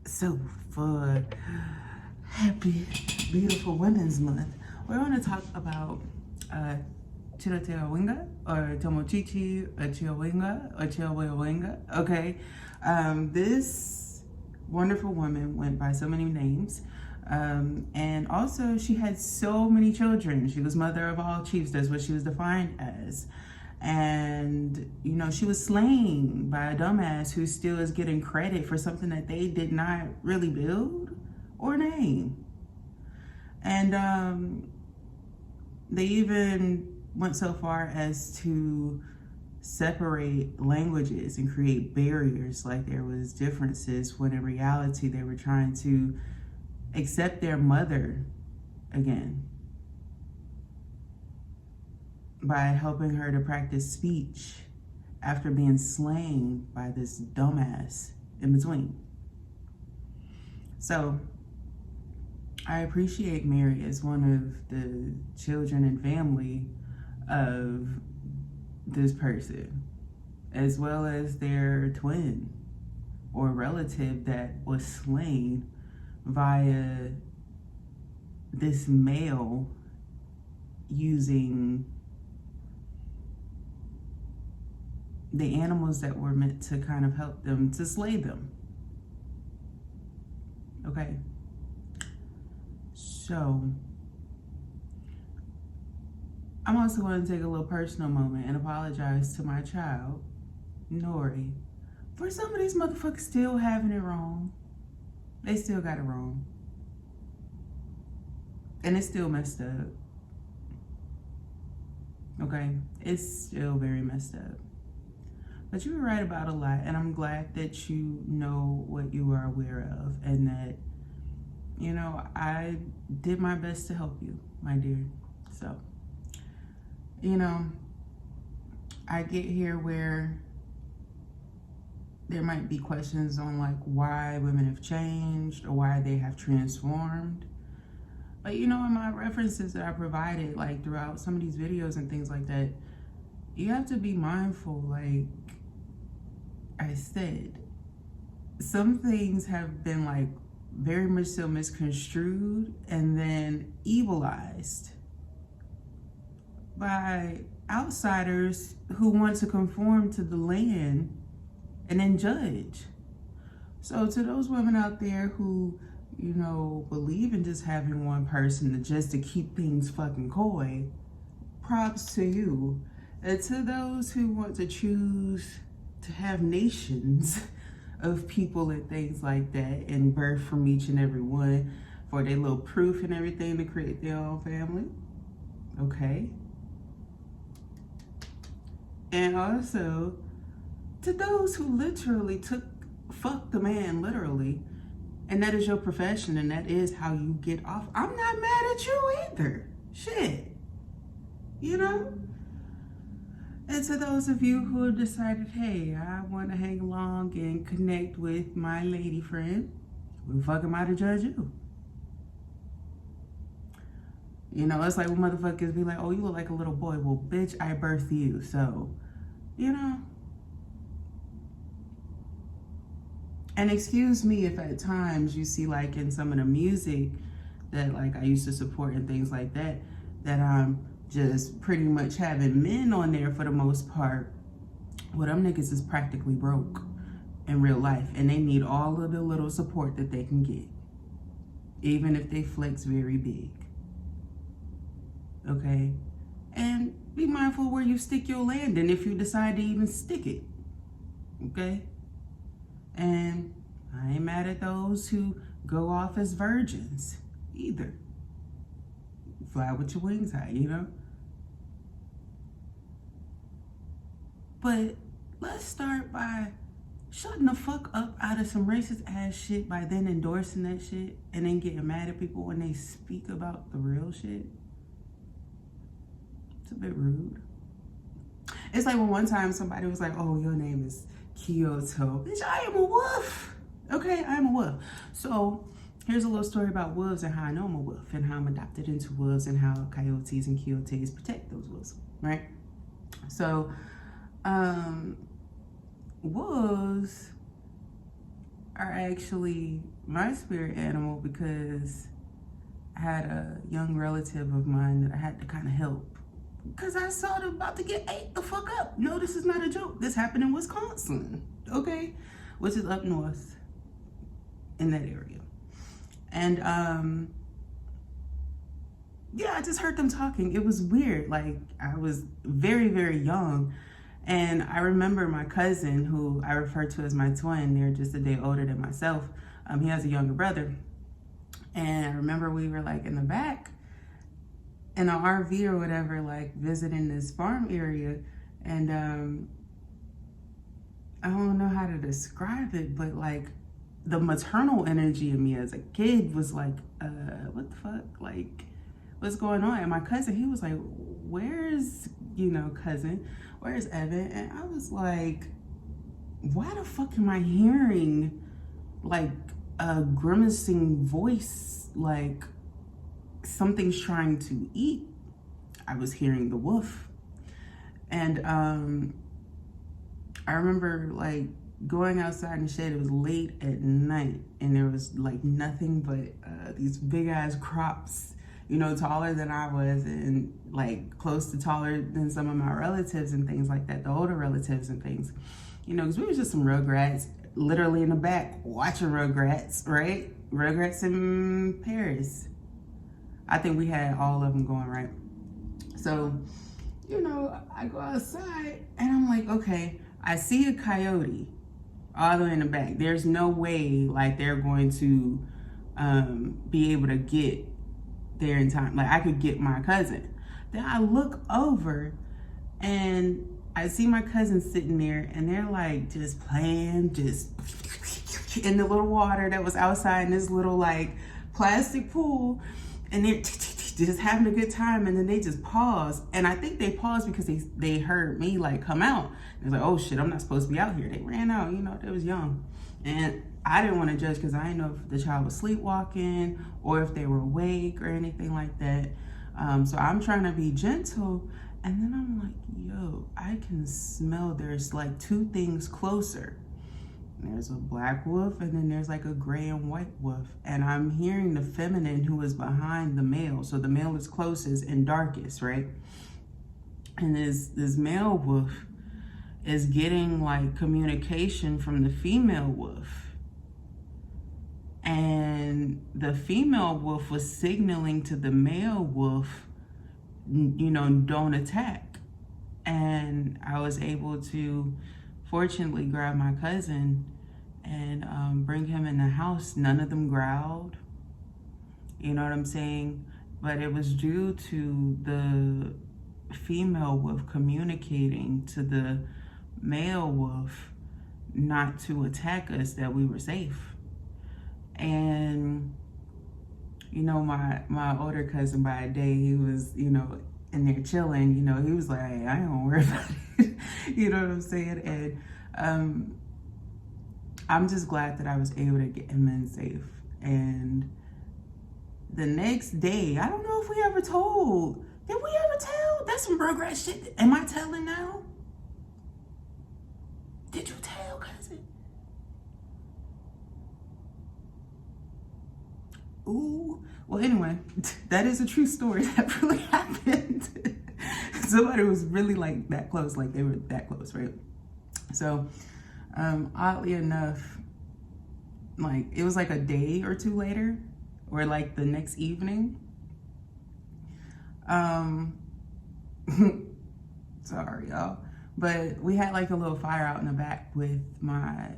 So for happy, beautiful Women's Month, we're going to talk about Chirotewinga or Tomochichi or Chiowinga or Chiowinga. Okay, this wonderful woman went by so many names. And also she had so many children. She was mother of all chiefs. That's what she was defined as. And you know, she was slain by a dumbass who still is getting credit for something that they did not really build or name. And they even went so far as to separate languages and create barriers like there was differences, when in reality they were trying to accept their mother again by helping her to practice speech after being slain by this dumbass in between. So I appreciate Mary as one of the children and family of this person, as well as their twin or relative that was slain via this male using the animals that were meant to kind of help them to slay them. Okay. So I'm also going to take a little personal moment and apologize to my child, Nori, for some of these motherfuckers still having it wrong. They still got it wrong. And it's still messed up. Okay? It's still very messed up. But you were right about a lot, and I'm glad that you know what you are aware of, and that, you know, I did my best to help you, my dear. So, you know, I get here where there might be questions on like why women have changed or why they have transformed. But you know, in my references that I provided, like throughout some of these videos and things like that, you have to be mindful, like I said, some things have been like very much so misconstrued and then evilized by outsiders who want to conform to the land and then judge. So to those women out there who, you know, believe in just having one person just to keep things fucking coy, props to you. And to those who want to choose to have nations of people and things like that and birth from each and every one for their little proof and everything to create their own family. Okay. And also to those who literally fuck the man literally, and that is your profession and that is how you get off. I'm not mad at you either. Shit. You know? And to those of you who have decided, hey, I want to hang along and connect with my lady friend, who the fuck am I to judge you? You know, it's like when motherfuckers be like, oh, you look like a little boy. Well, bitch, I birthed you. So, you know. And excuse me if at times you see like in some of the music that like I used to support and things like that, that I'm just pretty much having men on there for the most part. Well, them niggas is practically broke in real life and they need all of the little support that they can get, even if they flex very big. Okay? And be mindful where you stick your landing if you decide to even stick it. Okay? And I ain't mad at those who go off as virgins either. Fly with your wings high, you know? But let's start by shutting the fuck up out of some racist ass shit by then endorsing that shit and then getting mad at people when they speak about the real shit. It's a bit rude. It's like when one time somebody was like, oh, your name is Kyoto. Bitch, I am a wolf. Okay, I'm a wolf. So here's a little story about wolves and how I know I'm a wolf and how I'm adopted into wolves and how coyotes and coyotes protect those wolves, right? So wolves are actually my spirit animal, because I had a young relative of mine that I had to kind of help because I saw them about to get ate the fuck up. No, this is not a joke. This happened in Wisconsin, okay? Which is up north in that area. And yeah, I just heard them talking. It was weird. Like, I was very, very young. And I remember my cousin, who I refer to as my twin, they're just a day older than myself. He has a younger brother. And I remember we were like in the back in an RV or whatever, like visiting this farm area. And I don't know how to describe it, but like the maternal energy in me as a kid was like, what the fuck? Like, what's going on? And my cousin, he was like, where's, cousin? Where's Evan? And I was like, why the fuck am I hearing like a grimacing voice, like something's trying to eat? I was hearing the wolf. And I remember like going outside in the shed. It was late at night and there was like nothing but these big ass crops, taller than I was, and like close to taller than some of my relatives and things like that, the older relatives and things, because we were just some rugrats, literally in the back watching Rugrats, right? Rugrats in Paris. I think we had all of them going, right? So, I go outside and I'm like, okay, I see a coyote all the way in the back. There's no way like they're going to be able to get there in time. Like I could get my cousin. Then I look over and I see my cousin sitting there and they're like just playing, just in the little water that was outside in this little like plastic pool, and they're just having a good time. And then they just pause, and I think they paused because they heard me like come out. They're like, oh shit, I'm not supposed to be out here. They ran out, they was young, and I didn't want to judge because I didn't know if the child was sleepwalking or if they were awake or anything like that. So I'm trying to be gentle, and then I'm like, yo, I can smell there's like two things closer. There's a black wolf and then there's like a gray and white wolf. And I'm hearing the feminine who is behind the male. So the male is closest and darkest, right? And this male wolf is getting like communication from the female wolf. And the female wolf was signaling to the male wolf, don't attack. And I was able to fortunately grab my cousin and bring him in the house. None of them growled, you know what I'm saying? But it was due to the female wolf communicating to the male wolf not to attack us that we were safe. And my older cousin by a day, he was in there chilling, he was like, hey, I ain't gonna worry about it. You know what I'm saying? And I'm just glad that I was able to get him in safe. And the next day, I don't know if we ever told. Did we ever tell? That's some Rugrats shit. Am I telling now? Did you tell, cousin? Ooh. Well, anyway, that is a true story. That really happened. Somebody was really like that close, like they were that close, right? So, oddly enough, like it was like a day or two later, or like the next evening. Sorry, y'all. But we had like a little fire out in the back with my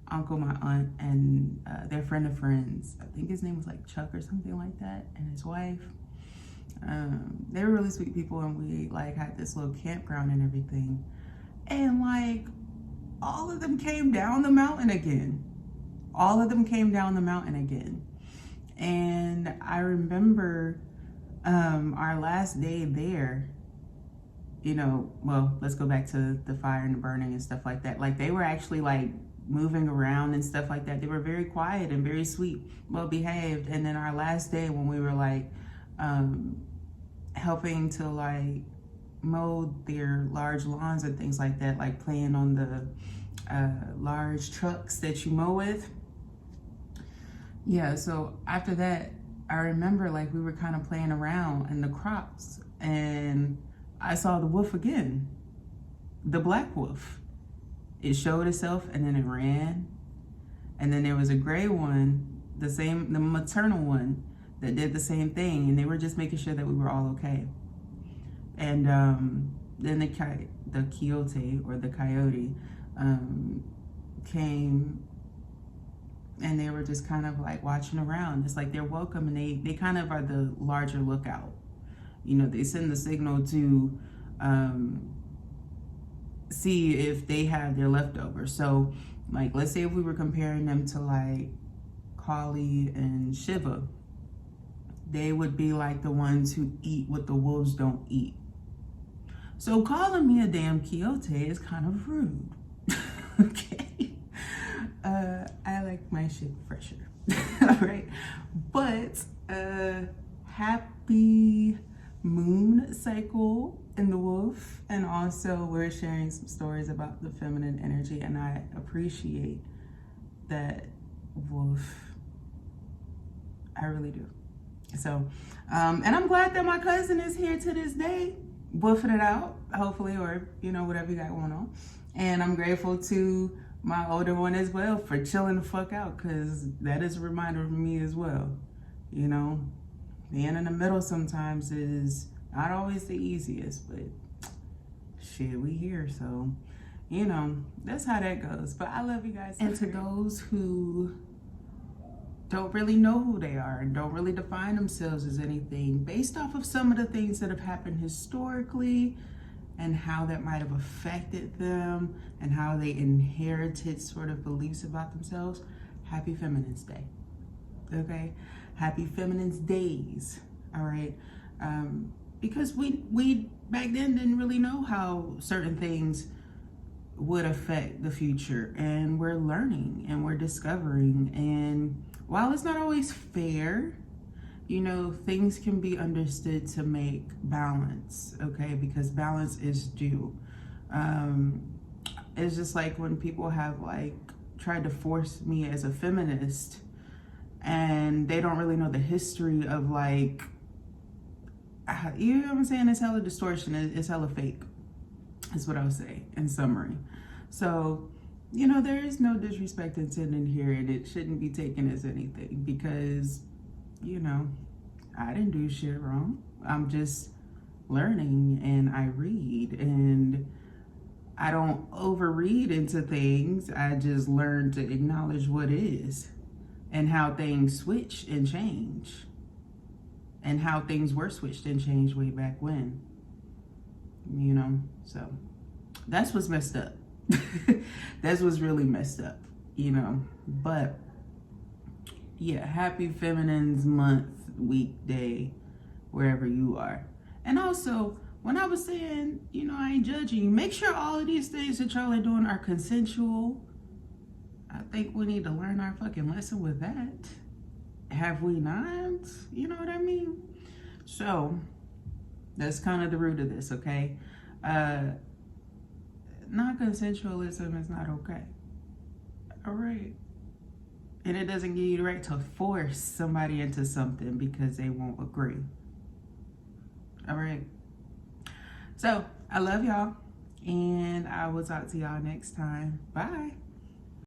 uncle, my aunt, and their friend of friends. I think his name was like Chuck or something like that, and his wife. They were really sweet people, and we like had this little campground and everything. And like all of them came down the mountain again. All of them came down the mountain again. And I remember our last day there, well, let's go back to the fire and the burning and stuff like that. Like they were actually like moving around and stuff like that. They were very quiet and very sweet, well behaved. And then our last day when we were like helping to like mow their large lawns and things like that, like playing on the large trucks that you mow with, Yeah, so after that, I remember like we were kind of playing around in the crops, and I saw the wolf again, the black wolf. It showed itself and then it ran. And then there was a gray one, the maternal one, that did the same thing. And they were just making sure that we were all okay. And then the coyote or the coyote came, and they were just kind of like watching around. It's like they're welcome, and they kind of are the larger lookout. You know, they send the signal to see if they have their leftovers. So like, let's say if we were comparing them to like Kali and Shiva, they would be like the ones who eat what the wolves don't eat. So calling me a damn coyote is kind of rude. Okay. I like my shit fresher. All right. But happy moon cycle in the wolf, and also we're sharing some stories about the feminine energy, and I appreciate that, wolf. I really do. So and I'm glad that my cousin is here to this day, woofing it out, hopefully, or you know, whatever you got going on. And I'm grateful to my older one as well for chilling the fuck out, because that is a reminder of me as well. You know, being in the middle sometimes is not always the easiest, but shit, we here, so you know, that's how that goes. But I love you guys. And to those who don't really know who they are and don't really define themselves as anything based off of some of the things that have happened historically and how that might have affected them and how they inherited sort of beliefs about themselves, happy Feminine Day. Okay, happy Feminine Days. All right. Because we back then didn't really know how certain things would affect the future, and we're learning and we're discovering. And while it's not always fair, you know, things can be understood to make balance, okay? Because balance is due. It's just like when people have like tried to force me as a feminist, and they don't really know the history of like, you know what I'm saying? It's hella distortion. It's hella fake. Is what I would say in summary. So, you know, there is no disrespect intended here, and it shouldn't be taken as anything because, you know, I didn't do shit wrong. I'm just learning, and I read, and I don't overread into things. I just learn to acknowledge what is and how things switch and change, and how things were switched and changed way back when, you know. So that's what's messed up. That's what's really messed up, you know. But yeah, happy Feminine's Month, week, day, wherever you are. And also, when I was saying, you know, I ain't judging you, make sure all of these things that y'all are doing are consensual. I think we need to learn our fucking lesson with that. Have we not? You know what I mean? So that's kind of the root of this, okay? Non-consensualism is not okay. All right. And it doesn't give you the right to force somebody into something because they won't agree. All right. So I love y'all, and I will talk to y'all next time. Bye.